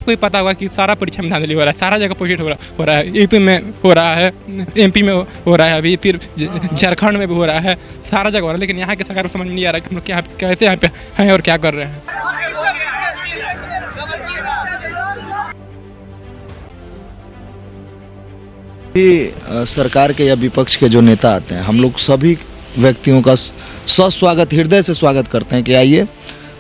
आपको भी पता होगा कि सारा परीक्षा में धांधली हो रहा है, सारा जगह प्रोजेक्ट हो रहा है, यूपी में हो रहा है, एमपी में हो रहा है, अभी फिर झारखंड में भी हो रहा है, सारा जगह हो रहा है। लेकिन यहाँ की सरकार को समझ में नहीं आ रहा है कि हम लोग क्या कैसे यहाँ पे हैं और क्या कर रहे हैं। सरकार के या विपक्ष के जो नेता आते हैं, हम लोग सभी व्यक्तियों का सस्वागत, हृदय से स्वागत करते हैं कि आइए,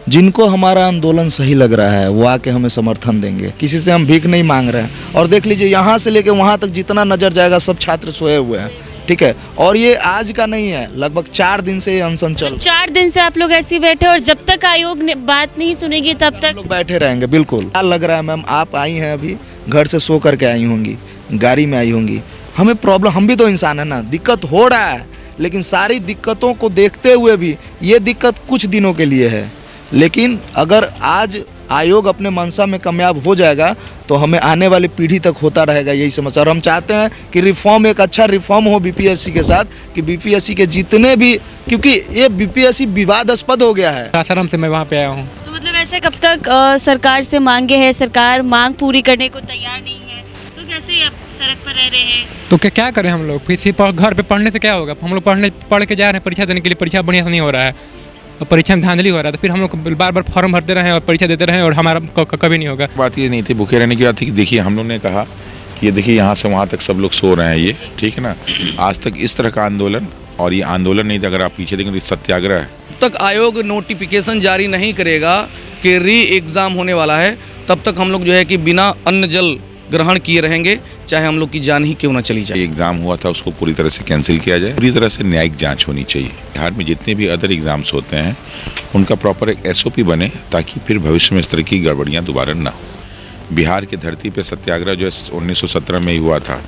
जिनको हमारा आंदोलन सही लग रहा है वो आके हमें समर्थन देंगे। किसी से हम भीख नहीं मांग रहे हैं। और देख लीजिए, यहाँ से लेके वहाँ तक जितना नजर जाएगा सब छात्र सोए हुए हैं, ठीक है। और ये आज का नहीं है, लगभग 4 दिन से ये अनशन चल, 4 दिन से आप लोग ऐसे ही बैठे और जब तक आयोग ने बात नहीं सुनेगी तब तक लोग बैठे रहेंगे। बिल्कुल। क्या लग रहा है मैम, आप आई हैं अभी घर से सो करके आई होंगी, गाड़ी में आई होंगी, हमें प्रॉब्लम, हम भी तो इंसान है ना, दिक्कत हो रहा है। लेकिन सारी दिक्कतों को देखते हुए भी ये दिक्कत कुछ दिनों के लिए है। लेकिन अगर आज आयोग अपने मंशा में कामयाब हो जाएगा तो हमें आने वाली पीढ़ी तक होता रहेगा यही समस्या। और हम चाहते हैं कि रिफॉर्म, एक अच्छा रिफॉर्म हो बीपीएससी के साथ, कि बीपीएससी के जितने भी, क्योंकि ये बीपीएससी विवादास्पद हो गया है। आसाराम से मैं वहाँ पे आया हूँ। तो मतलब ऐसे कब तक सरकार से मांगे हैं, सरकार मांग पूरी करने को तैयार नहीं है, तो कैसे आप सड़क पर रह रहे हैं? तो क्या करें हम लोग, किसी पर घर पे पढ़ने से क्या होगा? हम लोग पढ़ के जा रहे हैं परीक्षा देने के लिए, परीक्षा बढ़िया से नहीं हो रहा है, और परीक्षा में धांधली हो रहा है, तो फिर हम लोग बार बार फॉर्म भरते रहे और परीक्षा देते रहे और हमारा कभी नहीं होगा। बात ये नहीं थी भूखे रहने की बात थी कि देखिए हम लोग ने कहा कि ये देखिए यहाँ से वहाँ तक सब लोग सो रहे हैं, ये ठीक है ना। आज तक इस तरह का आंदोलन, और ये आंदोलन नहीं था, अगर आप पीछे देखेंगे तो सत्याग्रह है। तक आयोग नोटिफिकेशन जारी नहीं करेगा कि री एग्ज़ाम होने वाला है, तब तक हम लोग जो है कि बिना अन्न जल ग्रहण किए रहेंगे, चाहे हम लोग की जान ही क्यों ना चली जाए। एग्जाम हुआ था उसको पूरी तरह से कैंसिल किया जाए, पूरी तरह से न्यायिक जांच होनी चाहिए। बिहार में जितने भी अदर एग्जाम्स होते हैं उनका प्रॉपर एक एसओपी बने, ताकि फिर भविष्य में इस तरह की गड़बड़ियाँ दोबारा ना हो। बिहार की धरती पे सत्याग्रह जो है 1917 में ही हुआ था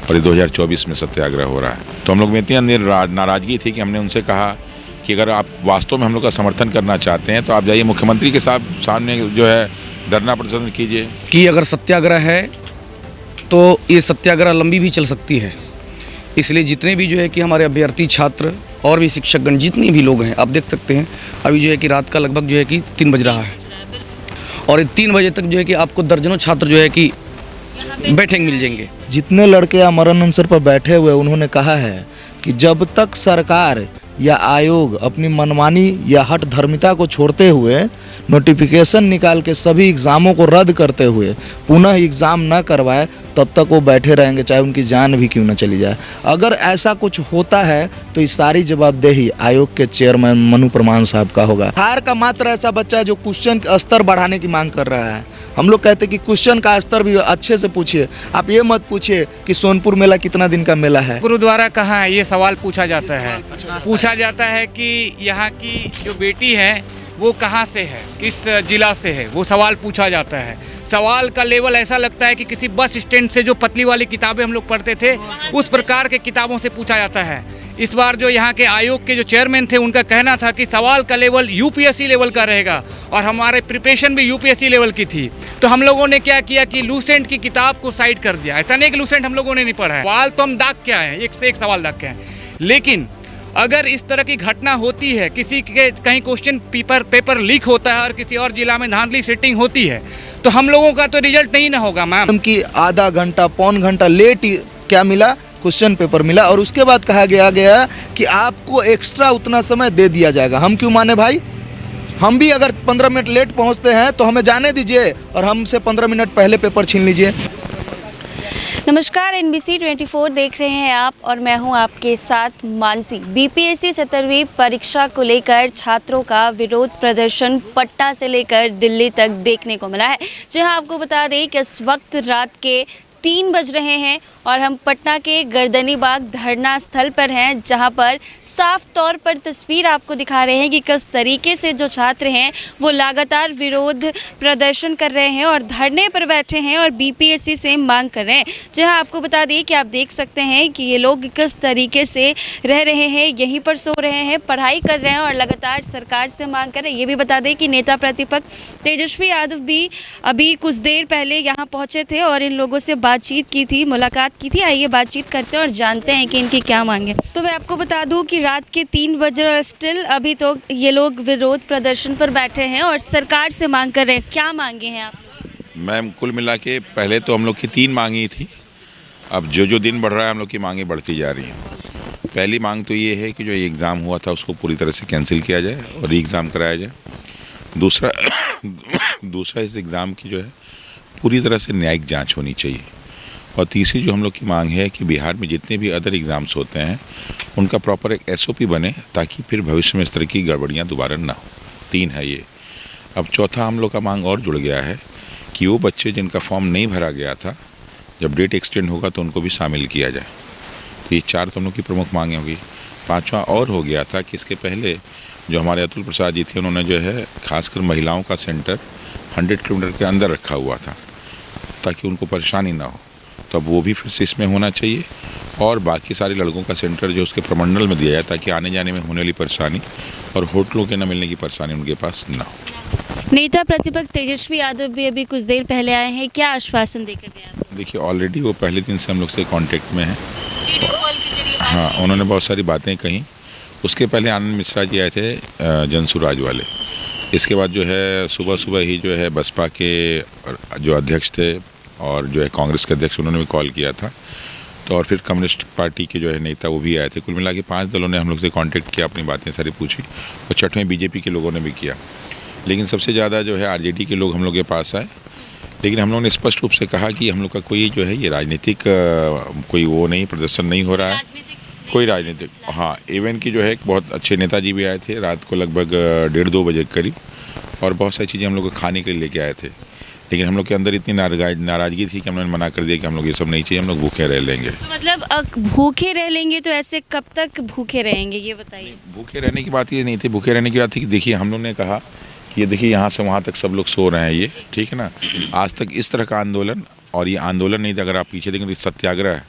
और ये 2024 में सत्याग्रह हो रहा है। तो हम लोग में इतनी नाराजगी थी कि हमने उनसे कहा कि अगर आप वास्तव में हम लोग का समर्थन करना चाहते हैं तो आप जाइए मुख्यमंत्री के सामने जो है धरना प्रदर्शन कीजिए। कि अगर सत्याग्रह है तो ये सत्याग्रह लंबी भी चल सकती है। इसलिए जितने भी जो है कि हमारे अभ्यर्थी छात्र और भी शिक्षकगण जितने भी लोग हैं, आप देख सकते हैं अभी जो है कि रात का लगभग जो है कि 3 बज रहा है और 3 बजे तक जो है कि आपको दर्जनों छात्र जो है कि बैठेंगे मिल जाएंगे। जितने लड़के आमरण अनशन पर बैठे हुए उन्होंने कहा है कि जब तक सरकार या आयोग अपनी मनमानी या हठ धर्मिता को छोड़ते हुए नोटिफिकेशन निकाल के सभी एग्ज़ामों को रद्द करते हुए पुनः एग्ज़ाम न करवाए, तब तक वो बैठे रहेंगे, चाहे उनकी जान भी क्यों न चली जाए। अगर ऐसा कुछ होता है तो इस सारी जवाबदेही आयोग के चेयरमैन मनु प्रमाण साहब का होगा। बिहार का मात्र ऐसा बच्चा है जो क्वेश्चन का स्तर बढ़ाने की मांग कर रहा है। हम लोग कहते हैं कि क्वेश्चन का स्तर भी अच्छे से पूछिए। आप ये मत पूछिए कि सोनपुर मेला कितना दिन का मेला है। गुरुद्वारा कहाँ है, ये सवाल पूछा जाता है। पूछा जाता है कि यहाँ की जो बेटी है वो कहाँ से है, किस जिला से है, वो सवाल पूछा जाता है। सवाल का लेवल ऐसा लगता है कि किसी बस स्टैंड से जो पतली वाली किताबें हम लोग पढ़ते थे उस प्रकार के किताबों से पूछा जाता है। इस बार जो यहाँ के आयोग के जो चेयरमैन थे उनका कहना था कि सवाल का लेवल यूपीएससी लेवल का रहेगा और हमारे प्रिपरेशन भी यूपीएससी लेवल की थी। तो हम लोगों ने क्या किया कि लूसेंट की किताब को साइड कर दिया। ऐसा नहीं कि लूसेंट हम लोगों ने नहीं पढ़ा है, सवाल तो हम दाग के आए हैं, एक से एक सवाल दाग के आए हैं। लेकिन अगर इस तरह की घटना होती है, किसी के कहीं क्वेश्चन पेपर लीक होता है और किसी और जिला में धांधली सेटिंग होती है, तो हम लोगों का तो रिजल्ट नहीं ना होगा मैम। कि आधा घंटा पौन घंटा लेट क्या मिला, क्वेश्चन पेपर मिला और उसके बाद कहा गया कि आपको एक्स्ट्रा उतना समय दे दिया जाएगा। हम क्यों माने भाई? हम भी अगर 15 मिनट लेट पहुंचते हैं तो हमें जाने दीजिए और हमसे 15 मिनट पहले पेपर छीन लीजिए। नमस्कार, NBC 24 देख रहे हैं आप और मैं हूं आपके साथ मानसी। बीपीएससी 17वीं परीक्षा को लेकर छात्रों का विरोध प्रदर्शन पटना से लेकर दिल्ली तक देखने को मिला है। जहां आपको बता दें कि इस वक्त रात के 3 बज रहे हैं और हम पटना के गर्दनी बाग धरना स्थल पर हैं, जहां पर साफ तौर पर तस्वीर आपको दिखा रहे हैं कि किस तरीके से जो छात्र हैं वो लगातार विरोध प्रदर्शन कर रहे हैं और धरने पर बैठे हैं और बीपीएससी से मांग कर रहे हैं। जहां आपको बता दें कि आप देख सकते हैं कि ये लोग किस तरीके से रह रहे हैं, यहीं पर सो रहे हैं, पढ़ाई कर रहे हैं और लगातार सरकार से मांग कर रहे हैं। ये भी बता दें कि नेता प्रतिपक्ष तेजस्वी यादव भी अभी कुछ देर पहले यहाँ पहुँचे थे और इन लोगों से बातचीत की थी, मुलाकात की थी। आइए बातचीत करते हैं और जानते हैं कि इनकी क्या मांगे। तो मैं आपको बता दूं कि रात के 3 बजे और स्टिल अभी तो ये लोग विरोध प्रदर्शन पर बैठे हैं और सरकार से मांग कर रहे हैं। क्या मांगे हैं आप? मैम कुल मिला के पहले तो हम लोग की 3 मांगी थी। अब जो दिन बढ़ रहा है हम लोग की मांगे बढ़ती जा रही हैं। पहली मांग तो ये है कि जो एग्ज़ाम हुआ था उसको पूरी तरह से कैंसिल किया जाए और री एग्ज़ाम कराया जाए। दूसरा इस एग्ज़ाम की जो है पूरी तरह से न्यायिक जांच होनी चाहिए। और तीसरी जो हम लोग की मांग है कि बिहार में जितने भी अदर एग्ज़ाम्स होते हैं उनका प्रॉपर एक SOP बने ताकि फिर भविष्य में इस तरह की गड़बड़ियाँ दोबारा ना हो। 3 है ये। अब चौथा हम लोग का मांग और जुड़ गया है कि वो बच्चे जिनका फॉर्म नहीं भरा गया था, जब डेट एक्सटेंड होगा तो उनको भी शामिल किया जाए। तो ये 4 तो हम लोग की प्रमुख मांगें होगी। 5वां और हो गया था कि इसके पहले जो हमारे अतुल प्रसाद जी थे उन्होंने जो है खासकर महिलाओं का सेंटर 100 किलोमीटर के अंदर रखा हुआ था ताकि उनको परेशानी ना हो। तो अब वो भी फिर से इसमें होना चाहिए और बाकी सारे लड़कों का सेंटर जो उसके प्रमंडल में दिया जाए ताकि आने जाने में होने वाली परेशानी और होटलों के न मिलने की परेशानी उनके पास ना हो। नेता प्रतिपक्ष तेजस्वी यादव भी अभी कुछ देर पहले आए हैं, क्या आश्वासन देकर गए आप? देखिए ऑलरेडी वो पहले दिन से हम लोग से कांटेक्ट में हैं। वीडियो कॉल के जरिए बात हाँ, उन्होंने बहुत सारी बातें कही। उसके पहले आनंद मिश्रा जी आए थे जनसुराज वाले। इसके बाद जो है सुबह ही जो है बसपा के जो अध्यक्ष थे और जो है कांग्रेस के अध्यक्ष उन्होंने भी कॉल किया था। तो और फिर कम्युनिस्ट पार्टी के जो है नेता वो भी आए थे। कुल मिला के 5 दलों ने हम लोग से कांटेक्ट किया, अपनी बातें सारी पूछी और 6वें BJP के लोगों ने भी किया। लेकिन सबसे ज़्यादा जो है RJD के लोग हम लोग के पास आए। लेकिन हम लोगों ने स्पष्ट रूप से कहा कि हम लोग का कोई जो है ये राजनीतिक कोई वो नहीं प्रदर्शन नहीं हो रहा है, कोई राजनीतिक। हाँ, इवन की जो है बहुत अच्छे नेताजी भी आए थे रात को लगभग 1:30-2 बजे के करीब और बहुत सारी चीज़ें हम लोग को खाने के लिए लेके आए थे। लेकिन हम लोग के अंदर इतनी नाराज़गी थी कि हमने मना कर दिया कि हम लोग ये सब नहीं चाहिए, हम लोग भूखे रह लेंगे। तो मतलब भूखे रह लेंगे तो ऐसे कब तक भूखे रहेंगे ये बताइए? भूखे रहने की बात ये नहीं थी। भूखे रहने की बात थी कि देखिए हम लोग ने कहा कि ये देखिए यहाँ से वहाँ तक सब लोग सो रहे हैं, ये ठीक है ना। आज तक इस तरह का आंदोलन, और ये आंदोलन नहीं था, अगर आप पीछे देखें तो सत्याग्रह है।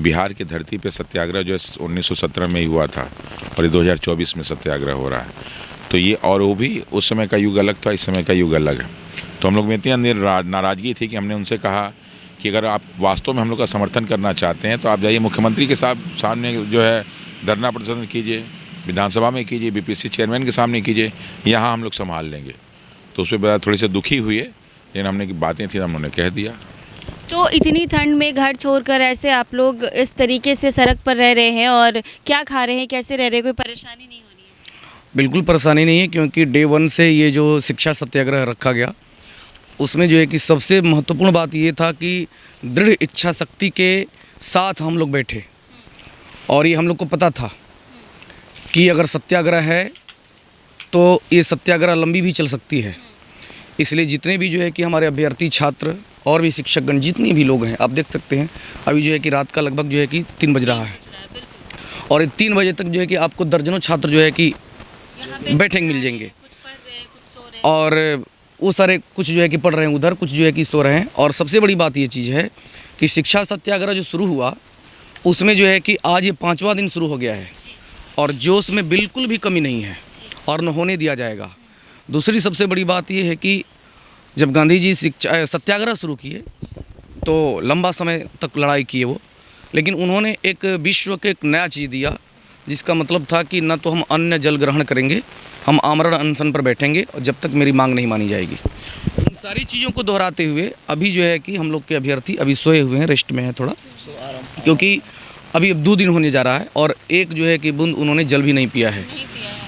बिहार की धरती पे सत्याग्रह जो है 1917 में ही हुआ था और ये 2024 में सत्याग्रह हो रहा है। तो ये और वो भी उस समय का युग अलग था, इस समय का युग अलग है। तो हम लोग में इतनी नाराज़गी थी कि हमने उनसे कहा कि अगर आप वास्तव में हम लोग का समर्थन करना चाहते हैं तो आप जाइए मुख्यमंत्री के सामने जो है धरना प्रदर्शन कीजिए, विधानसभा में कीजिए, BPSC चेयरमैन के सामने कीजिए, यहाँ हम लोग संभाल लेंगे। तो उस पर थोड़ी सी दुखी हुए, लेकिन हमने की बातें थी हमने कह दिया। तो इतनी ठंड में घर छोड़कर ऐसे आप लोग इस तरीके से सड़क पर रह रहे हैं और क्या खा रहे हैं, कैसे रह रहे हैं, कोई परेशानी नहीं हो रही है? बिल्कुल परेशानी नहीं है, क्योंकि डे 1 से ये जो शिक्षा सत्याग्रह रखा गया उसमें जो है कि सबसे महत्वपूर्ण बात ये था कि दृढ़ इच्छा शक्ति के साथ हम लोग बैठे और ये हम लोग को पता था कि अगर सत्याग्रह है तो ये सत्याग्रह लंबी भी चल सकती है। इसलिए जितने भी जो है कि हमारे अभ्यर्थी छात्र और भी शिक्षकगण जितने भी लोग हैं, आप देख सकते हैं अभी जो है कि रात का लगभग जो है कि 3 बज रहा है और 3 बजे तक जो है कि आपको दर्जनों छात्र जो है कि बैठेंगे मिल जाएंगे और वो सारे कुछ जो है कि पढ़ रहे हैं उधर, कुछ जो है कि सो रहे हैं। और सबसे बड़ी बात ये चीज़ है कि शिक्षा सत्याग्रह जो शुरू हुआ उसमें जो है कि आज ये 5वां दिन शुरू हो गया है और जोश में बिल्कुल भी कमी नहीं है और न होने दिया जाएगा। दूसरी सबसे बड़ी बात ये है कि जब गांधी जी शिक्षा सत्याग्रह शुरू किए तो लंबा समय तक लड़ाई किए वो, लेकिन उन्होंने एक विश्व के एक नया चीज़ दिया जिसका मतलब था कि न तो हम अन्न जल ग्रहण करेंगे, हम आमरण अनशन पर बैठेंगे और जब तक मेरी मांग नहीं मानी जाएगी। उन सारी चीज़ों को दोहराते हुए अभी जो है कि हम लोग के अभ्यर्थी अभी सोए हुए हैं, रेस्ट में हैं थोड़ा, क्योंकि अभी 2 दिन होने जा रहा है और एक जो है कि बूंद उन्होंने जल भी नहीं पिया है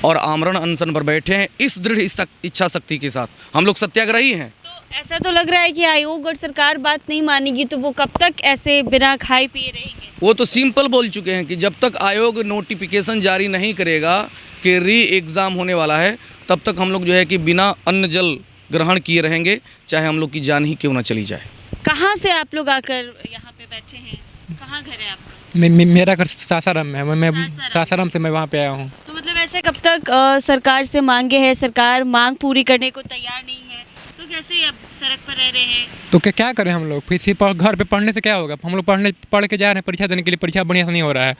और आमरण अनशन पर बैठे हैं इस दृढ़ इच्छा शक्ति के साथ। हम लोग सत्याग्रही हैं। तो ऐसा तो लग रहा है कि आयोग और सरकार बात नहीं मानेगी तो वो कब तक ऐसे बिना खाए पिए रहेंगे? वो तो सिंपल बोल चुके हैं कि जब तक आयोग नोटिफिकेशन जारी नहीं करेगा कि री एग्ज़ाम होने वाला है तब तक हम लोग जो है कि बिना अन्न जल ग्रहण किए रहेंगे, चाहे हम लोग की जान ही क्यों ना चली जाए। कहाँ से आप लोग आकर यहाँ पे बैठे हैं? कहाँ घर है आपका? मेरा घर सासाराम में है। मैं सासाराम से मैं वहाँ पे आया हूँ। तो मतलब ऐसे कब तक सरकार से मांगे हैं, सरकार मांग पूरी करने को तैयार नहीं है, तो कैसे अब सड़क पर रह रहे हैं? तो क्या करें हम लोग? फिर सिर्फ घर पे पढ़ने से क्या होगा? हम लोग पढ़ के जा रहे हैं परीक्षा देने के लिए, परीक्षा बढ़िया से नहीं हो रहा है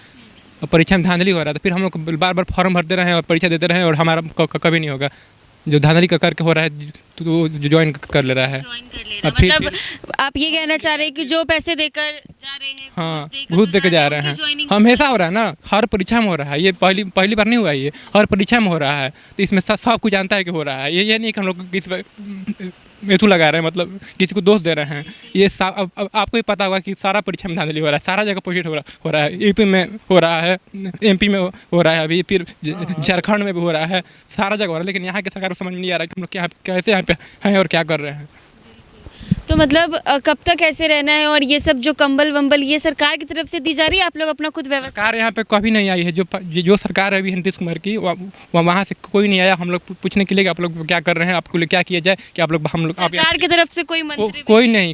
और परीक्षा में धांधली हो रहा है। तो फिर हम लोग बार बार फॉर्म भरते रहे और परीक्षा देते रहे और हमारा कभी नहीं होगा। जो धांधली का करके हो रहा है तो ज्वाइन कर ले रहा है। मतलब आप ये कहना चाह रहे हैं कि जो पैसे देकर जा रहे हैं, हाँ, घूस देकर जा रहे हैं। हमेशा हो रहा है ना, हर परीक्षा में हो रहा है। ये पहली बार नहीं हुआ, ये हर परीक्षा में हो रहा है। तो इसमें सब कुछ जानता है कि हो रहा है। ये नहीं कि हम लोग मेथू लगा रहे हैं, मतलब किसी को दोष दे रहे हैं। ये अब आपको भी पता होगा कि सारा परीक्षा में धांधली हो रहा है, सारा जगह पोस्टेड हो रहा है। यूपी में हो रहा है, एमपी में हो रहा है, अभी फिर झारखंड में भी हो रहा है, सारा जगह हो रहा है। लेकिन यहाँ की सरकार को समझ में नहीं आ रहा है कि हम लोग क्या कैसे यहाँ पे हैं और क्या कर रहे हैं। तो मतलब कब तक ऐसे रहना है? और ये सब जो कंबल वंबल ये सरकार की तरफ से दी जा रही है, आप लोग अपना खुद व्यवस्था? सरकार यहाँ पे कभी नहीं आई है। जो सरकार है अभी नीतीश कुमार की, वहाँ से कोई नहीं आया हम लोग पूछने के लिए कि आप लोग क्या कर रहे हैं, आपको लिए क्या किया जाए, कि आप लोग सरकार की तरफ से कोई मंत्री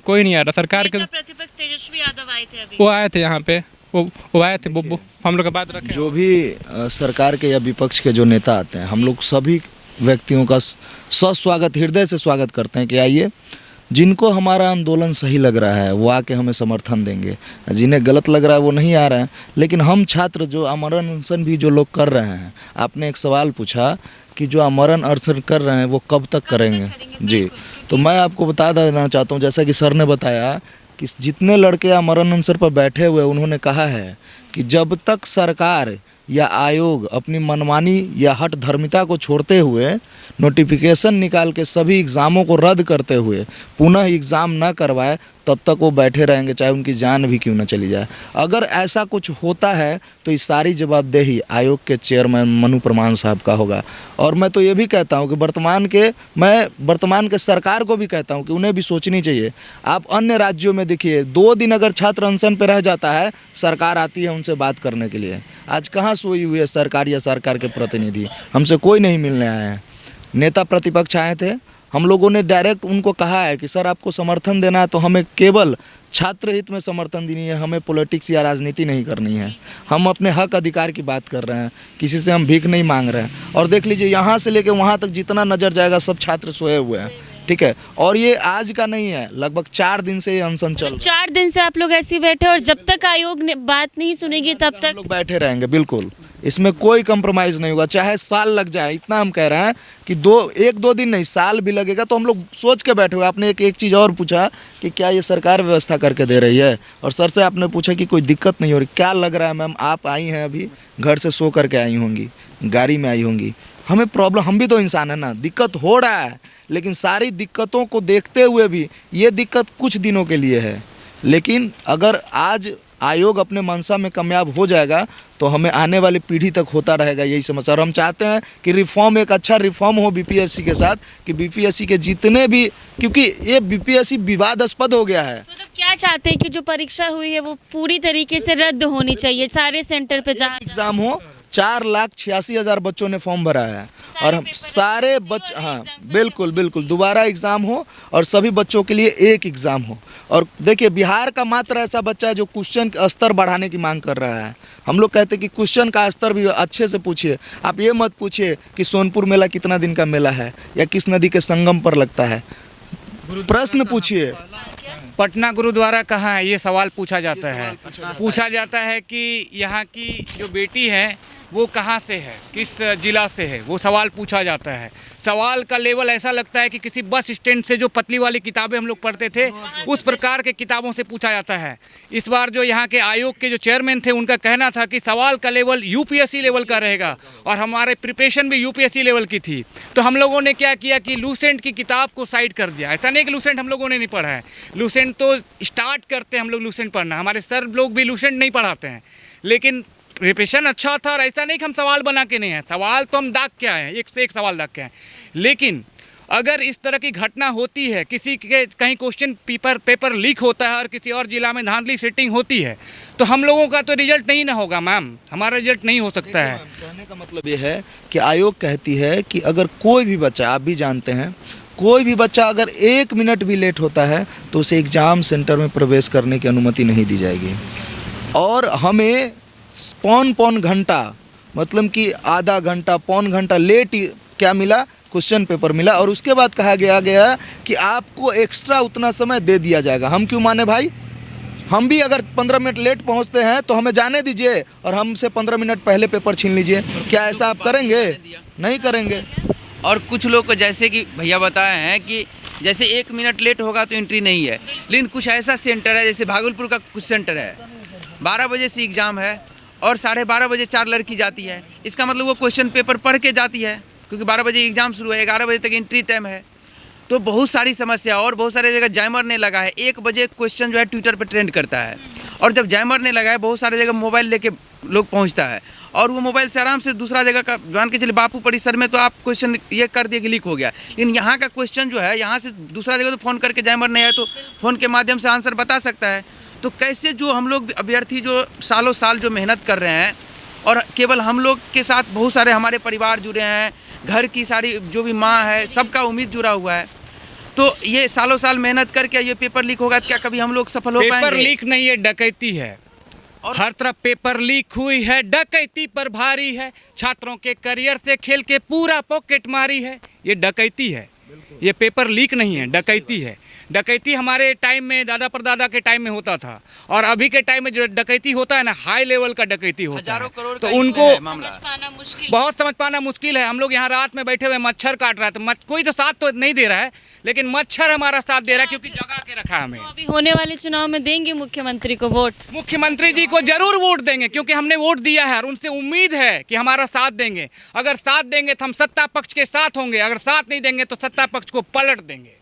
कोई नहीं आ रहा। सरकार के प्रतिपक्ष तेजस्वी यादव आए थे अभी, वो आए थे यहाँ पे, वो आए थे, वो हम लोग का बात रखें। जो भी सरकार के या विपक्ष के जो नेता आते हैं, हम लोग सभी व्यक्तियों का सस्वागत, हृदय से स्वागत करते हैं कि आइए, जिनको हमारा आंदोलन सही लग रहा है वो आके हमें समर्थन देंगे, जिन्हें गलत लग रहा है वो नहीं आ रहे हैं। लेकिन हम छात्र जो आमरण अनशन भी जो लोग कर रहे हैं, आपने एक सवाल पूछा कि जो आमरण अनशन कर रहे हैं वो कब तक करेंगे जी, तो मैं आपको बता देना चाहता हूँ, जैसा कि सर ने बताया कि जितने लड़के आमरण अनशन पर बैठे हुए उन्होंने कहा है कि जब तक सरकार या आयोग अपनी मनमानी या हठ धर्मिता को छोड़ते हुए नोटिफिकेशन निकाल के सभी एग्ज़ामों को रद्द करते हुए पुनः एग्ज़ाम न करवाए, तब तक वो बैठे रहेंगे, चाहे उनकी जान भी क्यों न चली जाए। अगर ऐसा कुछ होता है तो इस सारी जवाबदेही आयोग के चेयरमैन मनु प्रमाण साहब का होगा। और मैं तो ये भी कहता हूँ कि वर्तमान के सरकार को भी कहता हूँ कि उन्हें भी सोचनी चाहिए। आप अन्य राज्यों में देखिए, 2 दिन अगर छात्र अनशन पर रह जाता है, सरकार आती है उनसे बात करने के लिए। आज कहाँ सोई हुई है सरकार या सरकार के प्रतिनिधि? हमसे कोई नहीं मिलने आए हैं। नेता प्रतिपक्ष आए थे, हम लोगों ने डायरेक्ट उनको कहा है कि सर आपको समर्थन देना है तो हमें केवल छात्र हित में समर्थन देनी है, हमें पॉलिटिक्स या राजनीति नहीं करनी है। हम अपने हक अधिकार की बात कर रहे हैं, किसी से हम भीख नहीं मांग रहे हैं। और देख लीजिए, यहाँ से लेकर वहाँ तक जितना नज़र जाएगा सब छात्र सोए हुए हैं, ठीक है। और ये आज का नहीं है, लगभग 4 दिन से ये अनशन चल रहा है। 4 दिन से आप लोग ऐसे ही बैठे, और जब तक आयोग ने बात नहीं सुनेगी तब तक हम लोग बैठे रहेंगे। बिल्कुल, इसमें कोई कंप्रोमाइज़ नहीं होगा, चाहे साल लग जाए। इतना हम कह रहे हैं कि 1-2 दिन नहीं, साल भी लगेगा तो हम लोग सोच के बैठे हुए। आपने एक चीज़ और पूछा कि क्या ये सरकार व्यवस्था करके दे रही है, और सर से आपने पूछा कि कोई दिक्कत नहीं हो रही। क्या लग रहा है मैम, आप आई हैं अभी घर से सो करके आई होंगी, गाड़ी में आई होंगी, हमें प्रॉब्लम, हम भी तो इंसान है ना, दिक्कत हो रहा है। लेकिन सारी दिक्कतों को देखते हुए भी ये दिक्कत कुछ दिनों के लिए है। लेकिन अगर आज आयोग अपने मंशा में कामयाब हो जाएगा तो हमें आने वाली पीढ़ी तक होता रहेगा यही समस्या। और हम चाहते हैं कि रिफॉर्म, एक अच्छा रिफॉर्म हो बीपीएससी के साथ, कि बीपीएससी के जितने भी, क्योंकि ये बीपीएससी विवादास्पद हो गया है। मतलब क्या चाहते हैं कि जो परीक्षा हुई है वो पूरी तरीके से रद्द होनी चाहिए सारे सेंटर पे जहाँ एग्ज़ाम हो। 4,86,000 बच्चों ने फॉर्म भरा है, और हम सारे बच्चे, हाँ बिल्कुल दोबारा एग्ज़ाम हो और सभी बच्चों के लिए एक एग्ज़ाम हो। और देखिए, बिहार का मात्र ऐसा बच्चा है जो क्वेश्चन का स्तर बढ़ाने की मांग कर रहा है। हम लोग कहते हैं कि क्वेश्चन का स्तर भी अच्छे से पूछिए। आप ये मत पूछिए कि सोनपुर मेला कितना दिन का मेला है या किस नदी के संगम पर लगता है, प्रश्न पूछिए। पटना गुरुद्वारा कहाँ है, ये सवाल पूछा जाता है। पूछा जाता है कि यहाँ की जो बेटी है वो कहाँ से है, किस ज़िला से है, वो सवाल पूछा जाता है। सवाल का लेवल ऐसा लगता है कि किसी बस स्टैंड से जो पतली वाली किताबें हम लोग पढ़ते थे उस प्रकार के किताबों से पूछा जाता है। इस बार जो यहाँ के आयोग के जो चेयरमैन थे उनका कहना था कि सवाल का लेवल यूपीएससी लेवल का रहेगा, और हमारे प्रिपरेशन भी यूपीएससी लेवल की थी। तो हम लोगों ने क्या किया कि लूसेंट की किताब को साइड कर दिया। ऐसा नहीं कि लूसेंट हम लोगों ने नहीं पढ़ा है, लूसेंट तो स्टार्ट करते हैं हम लोग लूसेंट पढ़ना, हमारे सर लोग भी लूसेंट नहीं पढ़ाते हैं। लेकिन प्रिपरेशन अच्छा था, और ऐसा नहीं कि हम सवाल बना के नहीं हैं, सवाल तो हम दाग के आए हैं, एक से एक सवाल दाग के आए। लेकिन अगर इस तरह की घटना होती है, किसी के कहीं क्वेश्चन पेपर लीक होता है और किसी और जिला में धांधली सेटिंग होती है, तो हम लोगों का तो रिजल्ट नहीं ना होगा मैम, हमारा रिजल्ट नहीं हो सकता है। कहने का मतलब ये है कि आयोग कहती है कि अगर कोई भी बच्चा, आप भी जानते हैं, कोई भी बच्चा अगर 1 मिनट भी लेट होता है तो उसे एग्ज़ाम सेंटर में प्रवेश करने की अनुमति नहीं दी जाएगी। और हमें पौन घंटा, मतलब कि आधा घंटा पौन घंटा लेट क्या मिला, क्वेश्चन पेपर मिला, और उसके बाद कहा गया कि आपको एक्स्ट्रा उतना समय दे दिया जाएगा। हम क्यों माने भाई? हम भी अगर 15 मिनट लेट पहुंचते हैं तो हमें जाने दीजिए और हमसे 15 मिनट पहले पेपर छीन लीजिए। क्या ऐसा आप करेंगे? नहीं करेंगे। और कुछ लोग को, जैसे कि भैया बताए हैं कि जैसे 1 मिनट लेट होगा तो एंट्री नहीं है, लेकिन कुछ ऐसा सेंटर है, जैसे भागलपुर का कुछ सेंटर है, 12 बजे से एग्ज़ाम है और 12:30 बजे 4 लड़की जाती है। इसका मतलब वो क्वेश्चन पेपर पढ़ के जाती है, क्योंकि 12 बजे एग्ज़ाम शुरू है, 11 बजे तक एंट्री टाइम है। तो बहुत सारी समस्या और बहुत सारी जगह जैमर ने लगा है। 1 बजे क्वेश्चन जो है ट्विटर पे ट्रेंड करता है, और जब जैमर ने लगा है बहुत सारी जगह मोबाइल लेके लोग पहुंचता है, और वो मोबाइल से आराम से दूसरा जगह का, मान के चलिए बापू परिसर में तो आप क्वेश्चन ये कर दिए कि लीक हो गया, लेकिन यहाँ का क्वेश्चन जो है यहाँ से दूसरा जगह तो फ़ोन करके जैमर नहीं है तो फ़ोन के माध्यम से आंसर बता सकता है। तो कैसे जो हम लोग अभ्यर्थी जो सालों साल जो मेहनत कर रहे हैं, और केवल हम लोग के साथ बहुत सारे हमारे परिवार जुड़े हैं, घर की सारी जो भी माँ है सबका उम्मीद जुड़ा हुआ है, तो ये सालों साल मेहनत करके ये पेपर लीक होगा तो क्या कभी हम लोग सफल हो पाएंगे? पेपर लीक नहीं है, डकैती है। और हर तरफ पेपर लीक हुई है, डकैती पर भारी है, छात्रों के करियर से खेल के पूरा पॉकेट मारी है। ये डकैती है, ये पेपर लीक नहीं है, डकैती है। डकैती हमारे टाइम में, दादा परदादा के टाइम में होता था, और अभी के टाइम में जो डकैती होता है ना, हाई लेवल का डकैती होता हजारों है, करोड़ तो का उनको मामला बहुत समझ पाना मुश्किल है। हम लोग यहाँ रात में बैठे हुए मच्छर काट रहा है, तो कोई तो साथ तो नहीं दे रहा है, लेकिन मच्छर हमारा साथ दे रहा है, क्योंकि जगा के रखा है हमें। तो अभी होने वाले चुनाव में देंगे मुख्यमंत्री को वोट? मुख्यमंत्री जी को जरूर वोट देंगे, क्योंकि हमने वोट दिया है और उनसे उम्मीद है कि हमारा साथ देंगे। अगर साथ देंगे तो हम सत्ता पक्ष के साथ होंगे, अगर साथ नहीं देंगे तो सत्ता पक्ष को पलट देंगे।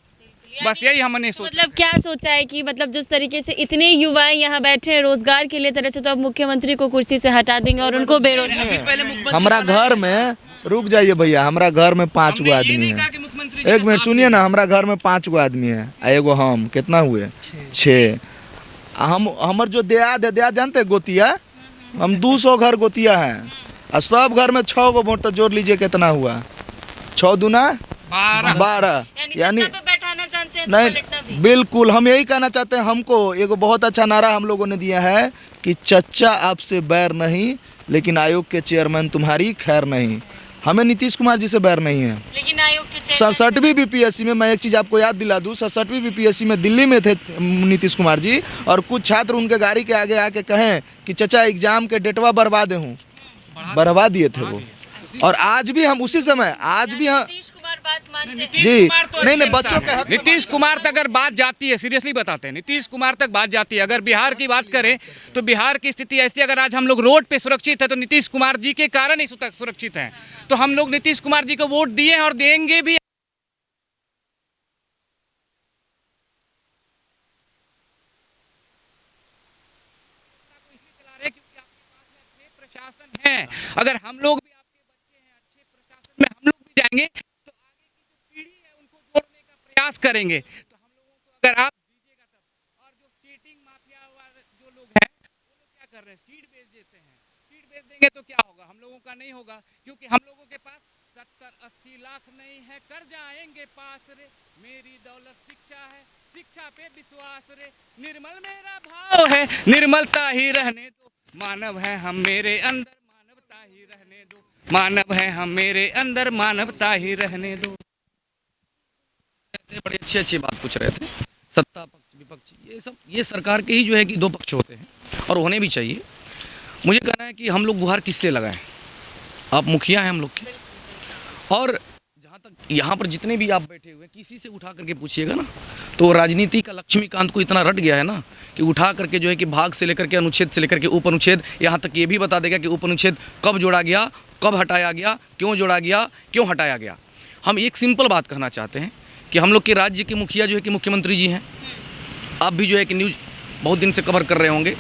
बस यही हमने सोचा। मतलब क्या सोचा है कि मतलब जिस तरीके से इतने युवाएं यहाँ बैठे हैं रोजगार के लिए तरह से, तो अब मुख्यमंत्री को कुर्सी से हटा देंगे और उनको बेरोजगार। हमारा घर में, रुक जाइए भैया, हमारा घर में 5 गो आदमी है। एक मिनट सुनिए ना, हमारा घर में 5 गो आदमी है, एगो हम, कितना हुए? 6। हम हमार जो देहात है, देहात जानते हैं गोतिया, हम 200 घर गोतिया हैं, और सब घर में 6 गो वोट, तो जोड़ लीजिए कितना हुआ? 6 दूना 12। यानी बैठाना चाहते हैं तो नहीं, पलटना भी। बिल्कुल हम यही कहना चाहते हैं। हमको एगो बहुत अच्छा नारा हम लोगों ने दिया है कि चच्चा आपसे बैर नहीं, लेकिन आयोग के चेयरमैन तुम्हारी खैर नहीं। हमें नीतीश कुमार जी से बैर नहीं है। लेकिन आयोग के 67वीं बीपीएससी में, मैं एक चीज़ आपको याद दिला दूँ, 67वीं बीपीएससी में दिल्ली में थे नीतीश कुमार जी, और कुछ छात्र उनके गाड़ी के आगे आके कहें कि चचा एग्जाम के डेटवा बढ़वा बढ़वा दिए थे वो। और आज भी हम उसी समय, आज भी हम जी नहीं बच्चों के हक। नीतीश कुमार तक अगर बात जाती है, सीरियसली बताते हैं, नीतीश कुमार तक बात जाती है। अगर बिहार की बात करें तो बिहार की स्थिति ऐसी, अगर आज हम लोग रोड पे सुरक्षित है तो नीतीश कुमार जी के कारण ही सुरक्षित हैं। तो हम लोग नीतीश कुमार जी को वोट दिए हैं और देंगे भी। प्रशासन है, अगर हम लोग भी आपके बच्चे हैं, अच्छे प्रशासन में हम लोग भी जाएंगे तो आगे की जो पीढ़ी है उनको जोड़ने का प्रयास करेंगे। तो हम लोगों को अगर आप दीजिएगा तब। और जो चीटिंग माफिया वाले जो लोग हैं वो लोग क्या कर रहे हैं, सीट बेच देते हैं। सीट बेच देंगे तो क्या होगा? हम लोगों का नहीं होगा, क्योंकि हम लोगों के पास 70-80 लाख नहीं है, कर जाएंगे पास रे, मेरी दौलत शिक्षा है, शिक्षा पे विश्वास रे, निर्मल मेरा भाव है, निर्मलता ही रहने दो, मानव है हम मेरे अंदर, मानवता ही रहने दो, मानव है हम मेरे अंदर, मानवता ही रहने दो। बड़ी अच्छी बात पूछ रहे थे। सत्ता पक्ष विपक्ष ये सब, ये सरकार के ही जो है कि 2 पक्ष होते हैं, और होने भी चाहिए। मुझे कहना है कि हम लोग गुहार किससे लगाएं? आप मुखिया हैं हम लोग के, और जहाँ तक यहाँ पर जितने भी आप बैठे हुए किसी से उठा करके पूछिएगा ना, तो राजनीति का लक्ष्मीकांत को इतना रट गया है ना कि उठा करके जो है कि भाग से लेकर के, अनुच्छेद से लेकर के उप अनुच्छेद, यहाँ तक ये भी बता देगा कि उप अनुच्छेद कब जोड़ा गया, कब हटाया गया, क्यों जोड़ा गया, क्यों हटाया गया। हम एक सिंपल बात कहना चाहते हैं कि हम लोग के राज्य के मुखिया जो है कि मुख्यमंत्री जी हैं। आप भी जो है कि न्यूज़ बहुत दिन से कवर कर रहे होंगे।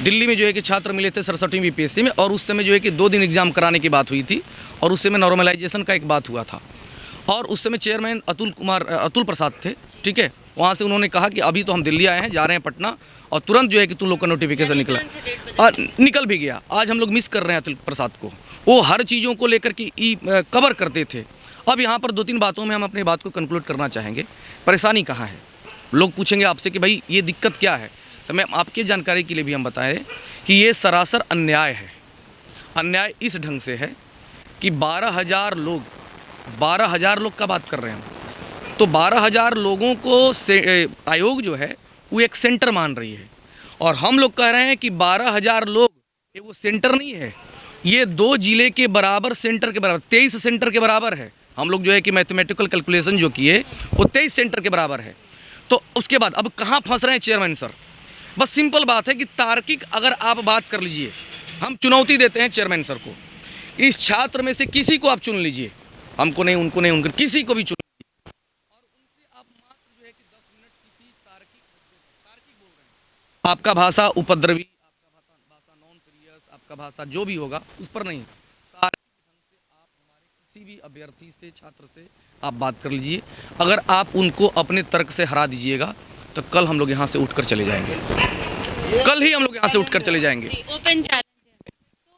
दिल्ली में जो है कि छात्र मिले थे 67वीं बीपीएससी में, और उस समय जो है कि 2 दिन एग्ज़ाम कराने की बात हुई थी, और उस समय नॉर्मलाइजेशन का एक बात हुआ था, और उस समय चेयरमैन अतुल प्रसाद थे, ठीक है। वहाँ से उन्होंने कहा कि अभी तो हम दिल्ली आए हैं, जा रहे हैं पटना, और तुरंत जो है कि तुम लोग का नोटिफिकेशन निकला, और निकल भी गया। आज हम लोग मिस कर रहे हैं अतुल प्रसाद को, वो हर चीज़ों को लेकर के कवर करते थे। अब यहाँ पर 2-3 बातों में हम अपनी बात को कंक्लूड करना चाहेंगे। परेशानी कहाँ है? लोग पूछेंगे आपसे कि भाई ये दिक्कत क्या है, तो मैं आपकी जानकारी के लिए भी हम बताएं कि ये सरासर अन्याय है। अन्याय इस ढंग से है कि 12,000 लोग का बात कर रहे हैं, तो 12,000 लोगों को आयोग जो है वो एक सेंटर मान रही है, और हम लोग कह रहे हैं कि 12,000 लोग ये वो सेंटर नहीं है, ये 2 जिले के बराबर, सेंटर के बराबर, 23 सेंटर के बराबर है। हम लोग जो है कि मैथमेटिकल कैलकुलेशन जो किए वो 23 सेंटर के बराबर है। तो उसके बाद अब कहाँ फंस रहे हैं चेयरमैन सर? बस सिंपल बात है कि तार्किक अगर आप बात कर लीजिए, हम चुनौती देते हैं चेयरमैन सर को, इस छात्र में से किसी को आप चुन लीजिए, हमको नहीं, उनको नहीं, उनको किसी को भी चुन लीजिए, और उनसे आपका भाषा उपद्रवी, आपका भाषा नॉन सीरियस, आपका भाषा जो भी होगा उस पर नहीं, आप हमारे किसी भी अभ्यर्थी से, छात्र से आप बात कर लीजिए। अगर आप उनको अपने तर्क से हरा दीजिएगा तो कल हम लोग यहाँ से उठकर चले जाएंगे, कल ही हम लोग यहाँ से उठकर चले जाएंगे। ओपन चैलेंज है।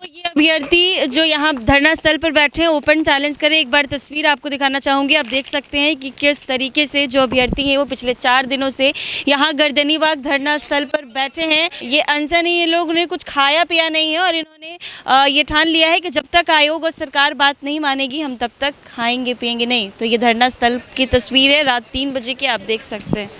तो ये अभ्यर्थी जो यहाँ धरना स्थल पर बैठे हैं ओपन चैलेंज करें। एक बार तस्वीर आपको दिखाना चाहूँगी। आप देख सकते हैं कि किस तरीके से जो अभ्यर्थी हैं वो पिछले 4 दिनों से यहाँ गर्दनीबाग धरना स्थल पर बैठे हैं। ये अनशन ही, ये लोग ने कुछ खाया पिया नहीं है और इन्होंने ये ठान लिया है कि जब तक आयोग और सरकार बात नहीं मानेगी हम तब तक खाएंगे पिएंगे नहीं। तो ये धरना स्थल की तस्वीर है रात 3 बजे की, आप देख सकते हैं।